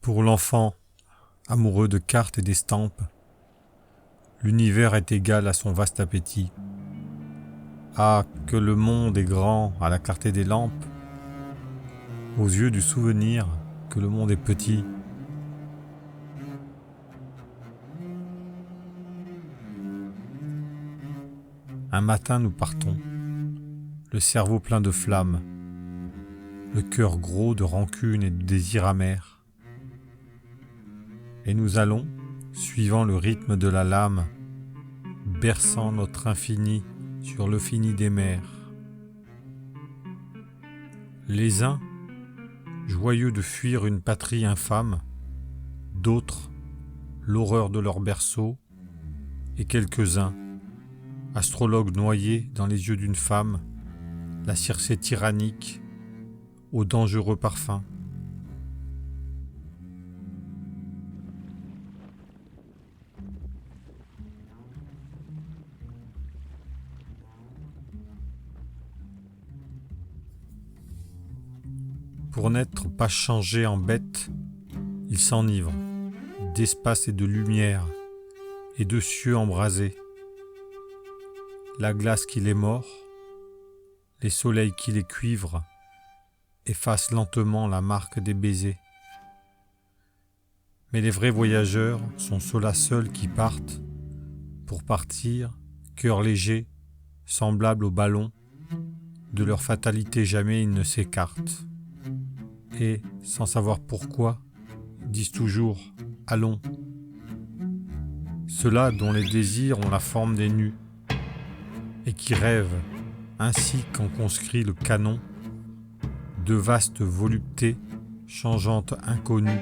Pour l'enfant, amoureux de cartes et d'estampes, l'univers est égal à son vaste appétit. Ah, que le monde est grand à la clarté des lampes, aux yeux du souvenir, que le monde est petit. Un matin nous partons, le cerveau plein de flammes, le cœur gros de rancune et de désir amer. Et nous allons, suivant le rythme de la lame, berçant notre infini sur le fini des mers. Les uns, joyeux de fuir une patrie infâme, d'autres, l'horreur de leur berceau, et quelques-uns, astrologues noyés dans les yeux d'une femme, la Circé tyrannique, au dangereux parfum. Pour n'être pas changé en bête, ils s'enivrent d'espace et de lumière, et de cieux embrasés. La glace qui les mord, les soleils qui les cuivrent, effacent lentement la marque des baisers. Mais les vrais voyageurs sont ceux-là seuls qui partent, pour partir, cœur léger, semblable au ballon, de leur fatalité jamais ils ne s'écartent. Et, sans savoir pourquoi, disent toujours « allons ». Ceux-là dont les désirs ont la forme des nus, et qui rêvent, ainsi qu'en conscrit le canon, de vastes voluptés changeantes inconnues,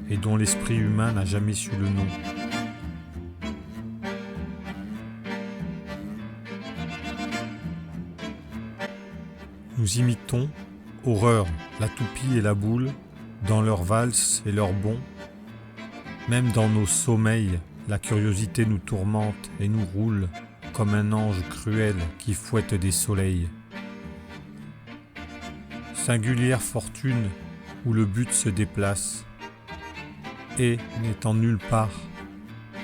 et dont l'esprit humain n'a jamais su le nom. Nous imitons, horreur, la toupie et la boule, dans leurs valses et leurs bonds. Même dans nos sommeils, la curiosité nous tourmente et nous roule comme un ange cruel qui fouette des soleils. Singulière fortune où le but se déplace, et n'étant nulle part,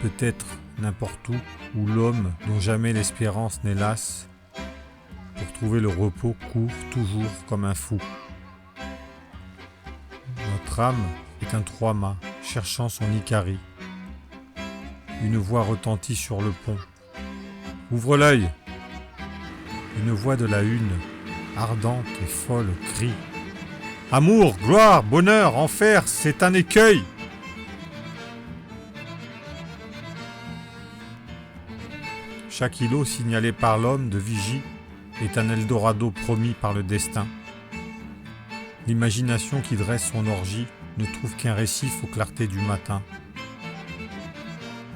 peut-être n'importe où l'homme dont jamais l'espérance n'est lasse, pour trouver le repos court toujours comme un fou. Notre âme est un trois-mâts cherchant son Icarie. Une voix retentit sur le pont. Ouvre l'œil! Une voix de la hune, ardente et folle, crie. Amour, gloire, bonheur, enfer, c'est un écueil! Chaque îlot signalé par l'homme de vigie est un Eldorado promis par le destin. L'imagination qui dresse son orgie ne trouve qu'un récif aux clartés du matin.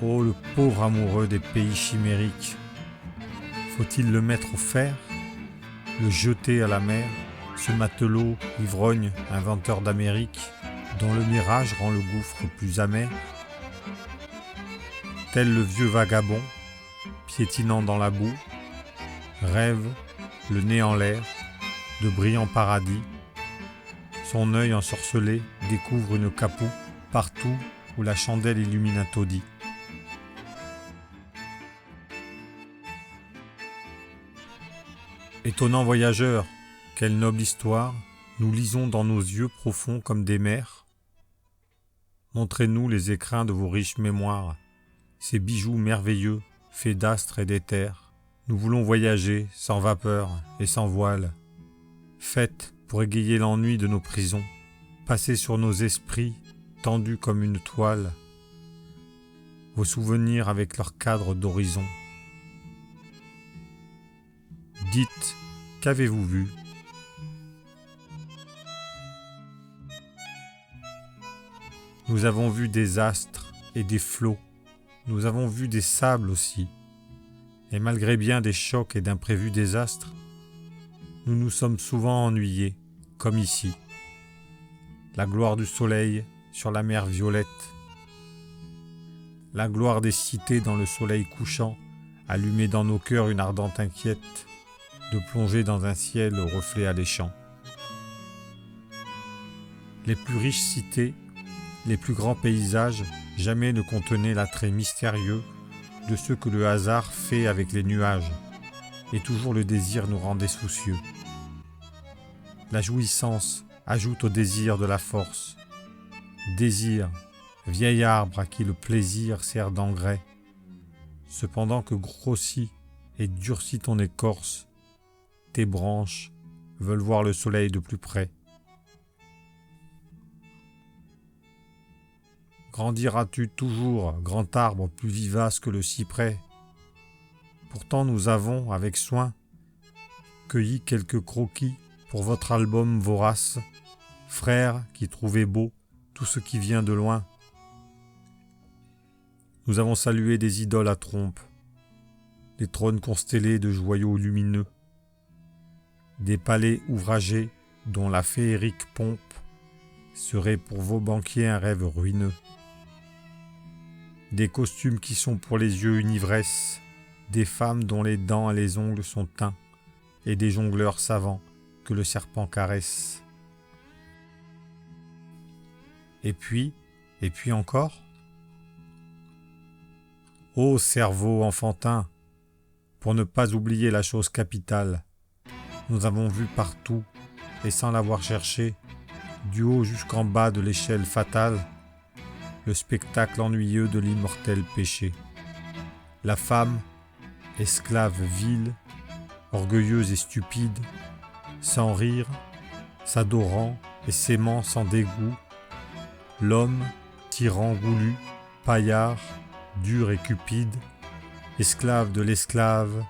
Oh, le pauvre amoureux des pays chimériques! Faut-il le mettre au fer, le jeter à la mer, ce matelot, ivrogne, inventeur d'Amérique, dont le mirage rend le gouffre plus amer? Tel le vieux vagabond, piétinant dans la boue, rêve, le nez en l'air, de brillants paradis. Son œil ensorcelé découvre une capoue partout où la chandelle illumine un taudis. Étonnant voyageur, quelle noble histoire nous lisons dans nos yeux profonds comme des mers. Montrez-nous les écrins de vos riches mémoires, ces bijoux merveilleux, faits d'astres et d'éther. Nous voulons voyager sans vapeur et sans voile. Faites pour égayer l'ennui de nos prisons, passer sur nos esprits tendus comme une toile, vos souvenirs avec leur cadre d'horizon. Dites, qu'avez-vous vu? Nous avons vu des astres et des flots, nous avons vu des sables aussi, et malgré bien des chocs et d'imprévus désastres, nous nous sommes souvent ennuyés, comme ici. La gloire du soleil sur la mer violette, la gloire des cités dans le soleil couchant, allumait dans nos cœurs une ardente inquiète, de plonger dans un ciel aux reflets alléchants. Les plus riches cités, Les plus grands paysages jamais ne contenaient l'attrait mystérieux de ce que le hasard fait avec les nuages, et toujours le désir nous rendait soucieux. La jouissance ajoute au désir de la force. Désir, vieil arbre à qui le plaisir sert d'engrais. Cependant que grossit et durcit ton écorce, tes branches veulent voir le soleil de plus près. Grandiras-tu toujours, grand arbre plus vivace que le cyprès? Pourtant nous avons, avec soin, cueilli quelques croquis pour votre album vorace, frères qui trouvez beau tout ce qui vient de loin. Nous avons salué des idoles à trompe, des trônes constellés de joyaux lumineux, des palais ouvragés dont la féerique pompe serait pour vos banquiers un rêve ruineux. Des costumes qui sont pour les yeux une ivresse, des femmes dont les dents et les ongles sont teints, et des jongleurs savants que le serpent caresse. Et puis encore. Ô cerveau enfantin, pour ne pas oublier la chose capitale, nous avons vu partout, et sans l'avoir cherché, du haut jusqu'en bas de l'échelle fatale, le spectacle ennuyeux de l'immortel péché. La femme, esclave vile, orgueilleuse et stupide, sans rire, s'adorant et s'aimant sans dégoût, l'homme, tyran goulu, paillard, dur et cupide, esclave de l'esclave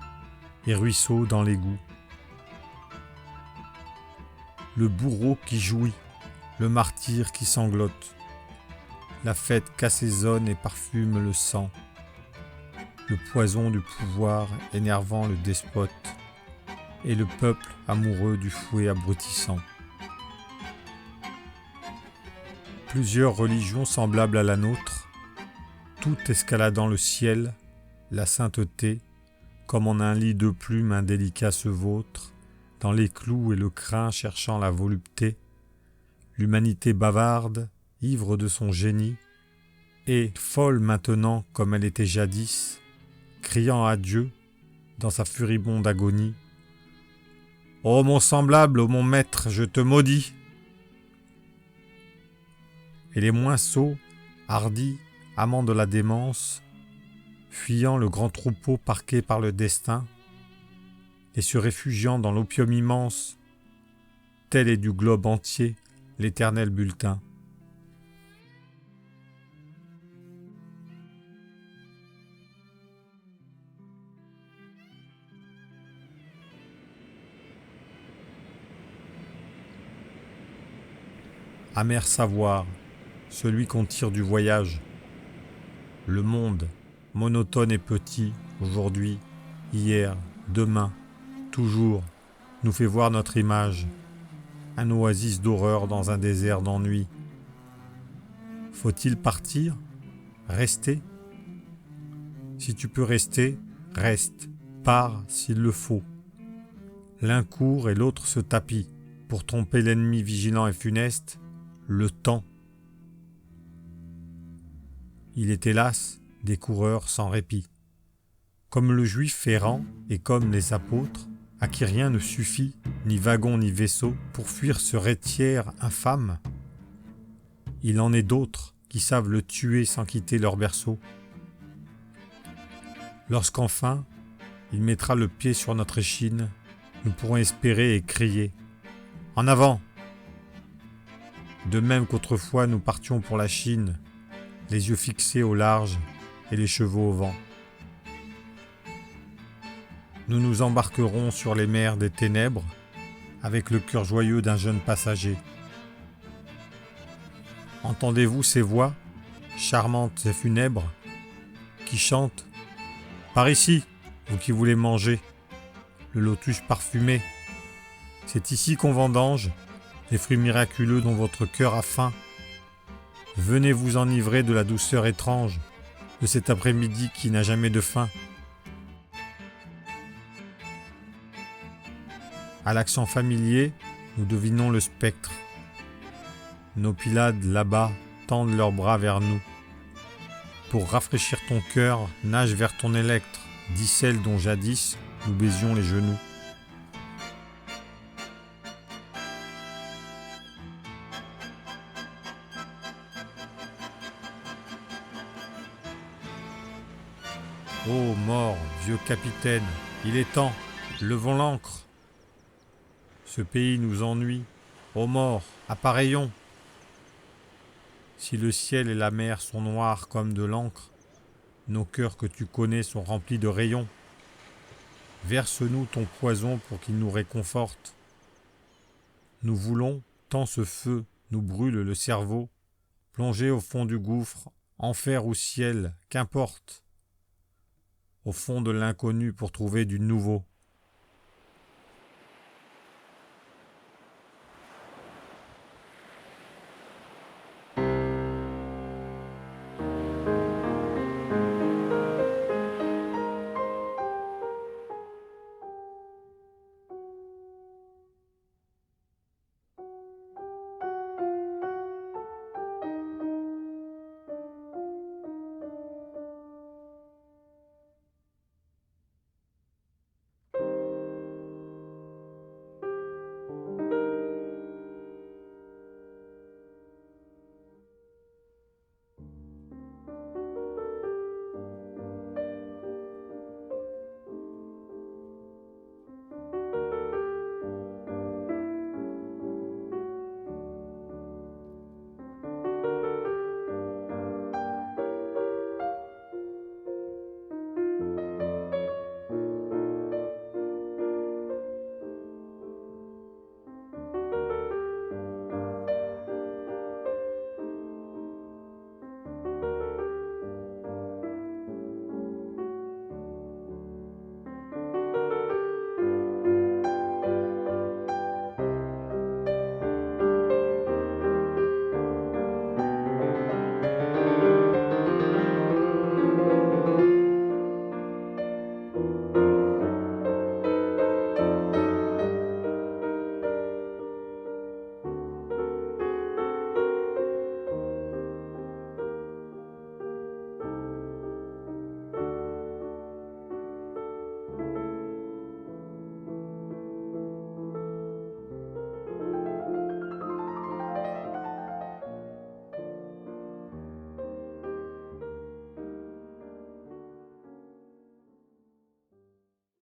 et ruisseau dans l'égout. Le bourreau qui jouit, le martyr qui sanglote, la fête qu'assaisonne et parfume le sang, le poison du pouvoir énervant le despote, et le peuple amoureux du fouet abrutissant. Plusieurs religions semblables à la nôtre, toutes escaladant le ciel, la sainteté, comme en un lit de plumes indélicat se vautre, dans les clous et le crin cherchant la volupté, l'humanité bavarde, ivre de son génie, et folle maintenant comme elle était jadis, criant à Dieu, dans sa furibonde agonie, « Ô mon semblable, ô mon maître, je te maudis !» Et les moins sots, hardis, amants de la démence, fuyant le grand troupeau parqué par le destin, et se réfugiant dans l'opium immense, tel est du globe entier l'éternel bulletin. Amer savoir, celui qu'on tire du voyage. Le monde, monotone et petit, aujourd'hui, hier, demain, toujours, nous fait voir notre image, un oasis d'horreur dans un désert d'ennui. Faut-il partir? Rester? Si tu peux rester, reste, pars s'il le faut. L'un court et l'autre se tapit, pour tromper l'ennemi vigilant et funeste, le temps. Il est hélas des coureurs sans répit. Comme le juif errant et comme les apôtres, à qui rien ne suffit, ni wagon ni vaisseau, pour fuir ce rétiaire infâme, il en est d'autres qui savent le tuer sans quitter leur berceau. Lorsqu'enfin il mettra le pied sur notre échine, nous pourrons espérer et crier « En avant !» De même qu'autrefois nous partions pour la Chine, les yeux fixés au large et les chevaux au vent. Nous nous embarquerons sur les mers des ténèbres avec le cœur joyeux d'un jeune passager. Entendez-vous ces voix, charmantes et funèbres, qui chantent « Par ici, vous qui voulez manger, le lotus parfumé, c'est ici qu'on vendange les fruits miraculeux dont votre cœur a faim. Venez vous enivrer de la douceur étrange de cet après-midi qui n'a jamais de fin. » À l'accent familier, nous devinons le spectre. Nos Pylades là-bas tendent leurs bras vers nous. Pour rafraîchir ton cœur, nage vers ton électre, dit celle dont jadis nous baisions les genoux. Ô mort, vieux capitaine, il est temps, levons l'ancre. Ce pays nous ennuie, ô mort, appareillons. Si le ciel et la mer sont noirs comme de l'encre, nos cœurs que tu connais sont remplis de rayons. Verse-nous ton poison pour qu'il nous réconforte. Nous voulons, tant ce feu nous brûle le cerveau, plonger au fond du gouffre, enfer ou ciel, qu'importe. Au fond de l'inconnu pour trouver du nouveau.